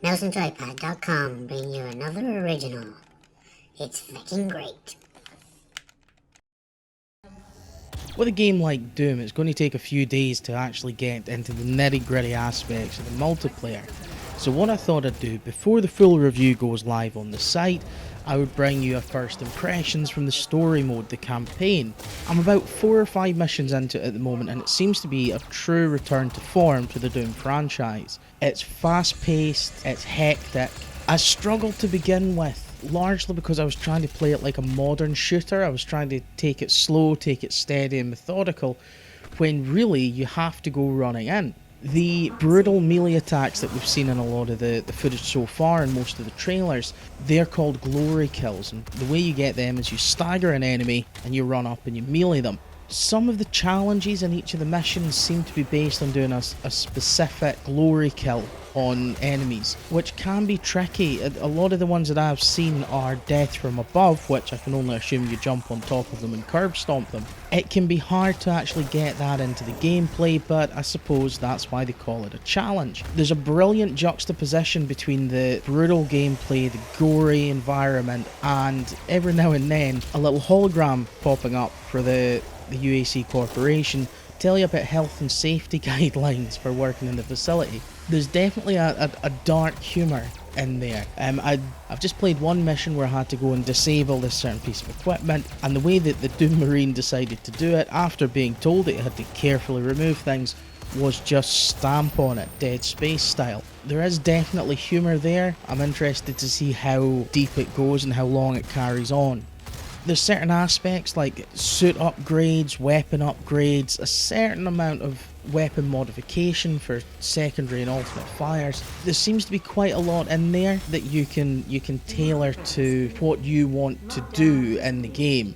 MouseNJoypad.com bring you another original. It's fucking great. With a game like Doom, it's going to take a few days to actually get into the nitty-gritty aspects of the multiplayer. So what I thought I'd do, before the full review goes live on the site, I would bring you a first impressions from the story mode, the campaign. I'm about 4 or 5 missions into it at the moment, and it seems to be a true return to form to the Doom franchise. It's fast paced, it's hectic. I struggled to begin with, largely because I was trying to play it like a modern shooter. I was trying to take it slow, take it steady and methodical, when really you have to go running in. The brutal melee attacks that we've seen in a lot of the footage so far and most of the trailers, they're called glory kills, and the way you get them is you stagger an enemy and you run up and you melee them. Some of the challenges in each of the missions seem to be based on doing a specific glory kill on enemies, which can be tricky. A lot of the ones that I've seen are death from above, which I can only assume you jump on top of them and curb stomp them. It can be hard to actually get that into the gameplay, but I suppose that's why they call it a challenge. There's a brilliant juxtaposition between the brutal gameplay, the gory environment, and every now and then a little hologram popping up for the UAC Corporation, tell you about health and safety guidelines for working in the facility. There's definitely a dark humour in there. I've just played one mission where I had to go and disable this certain piece of equipment, and the way that the Doom Marine decided to do it, after being told that it had to carefully remove things, was just stamp on it, Dead Space style. There is definitely humour there. I'm interested to see how deep it goes and how long it carries on. There's certain aspects like suit upgrades, weapon upgrades, a certain amount of weapon modification for secondary and ultimate fires. There seems to be quite a lot in there that you can tailor to what you want to do in the game.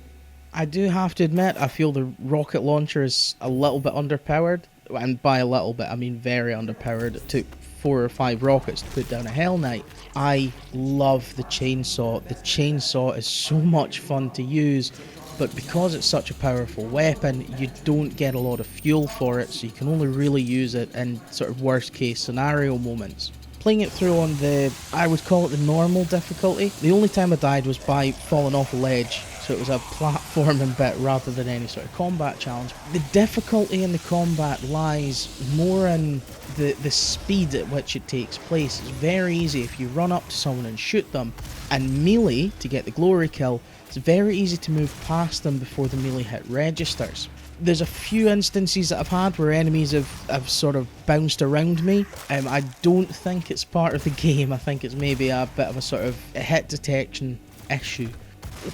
I do have to admit, I feel the rocket launcher is a little bit underpowered, and by a little bit I mean very underpowered. It took 4 or 5 rockets to put down a Hell Knight. I love the chainsaw. The chainsaw is so much fun to use, but because it's such a powerful weapon, you don't get a lot of fuel for it, so you can only really use it in sort of worst case scenario moments. Playing it through on the, I would call it the normal difficulty. The only time I died was by falling off a ledge, so it was a platforming bit rather than any sort of combat challenge. The difficulty in the combat lies more in the speed at which it takes place. It's very easy if you run up to someone and shoot them, and melee to get the glory kill. It's very easy to move past them before the melee hit registers. There's a few instances that I've had where enemies have sort of bounced around me. I don't think it's part of the game. I think it's maybe a bit of a sort of hit detection issue.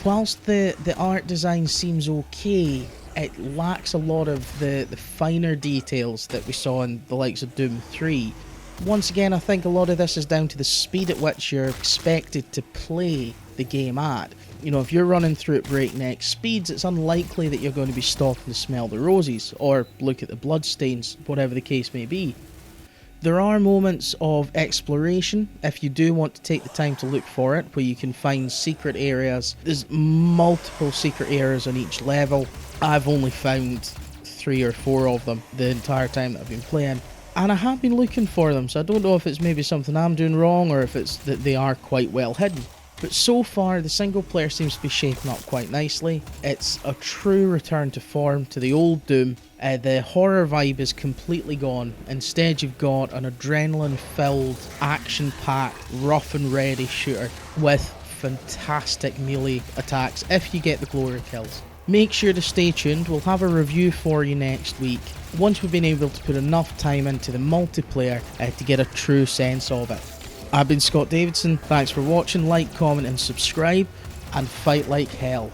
Whilst the art design seems okay, it lacks a lot of the finer details that we saw in the likes of Doom 3. Once again, I think a lot of this is down to the speed at which you're expected to play the game at. You know, if you're running through at breakneck speeds, it's unlikely that you're going to be stopping to smell the roses or look at the bloodstains, whatever the case may be. There are moments of exploration if you do want to take the time to look for it, where you can find secret areas. There's multiple secret areas on each level. I've only found 3 or 4 of them the entire time that I've been playing, and I have been looking for them, so I don't know if it's maybe something I'm doing wrong or if it's that they are quite well hidden. But so far, the single player seems to be shaping up quite nicely. It's a true return to form to the old Doom. The horror vibe is completely gone. Instead, you've got an adrenaline-filled, action-packed, rough and ready shooter with fantastic melee attacks if you get the glory kills. Make sure to stay tuned. We'll have a review for you next week, once we've been able to put enough time into the multiplayer to get a true sense of it. I've been Scott Davidson. Thanks for watching. Like, comment and subscribe, and fight like hell.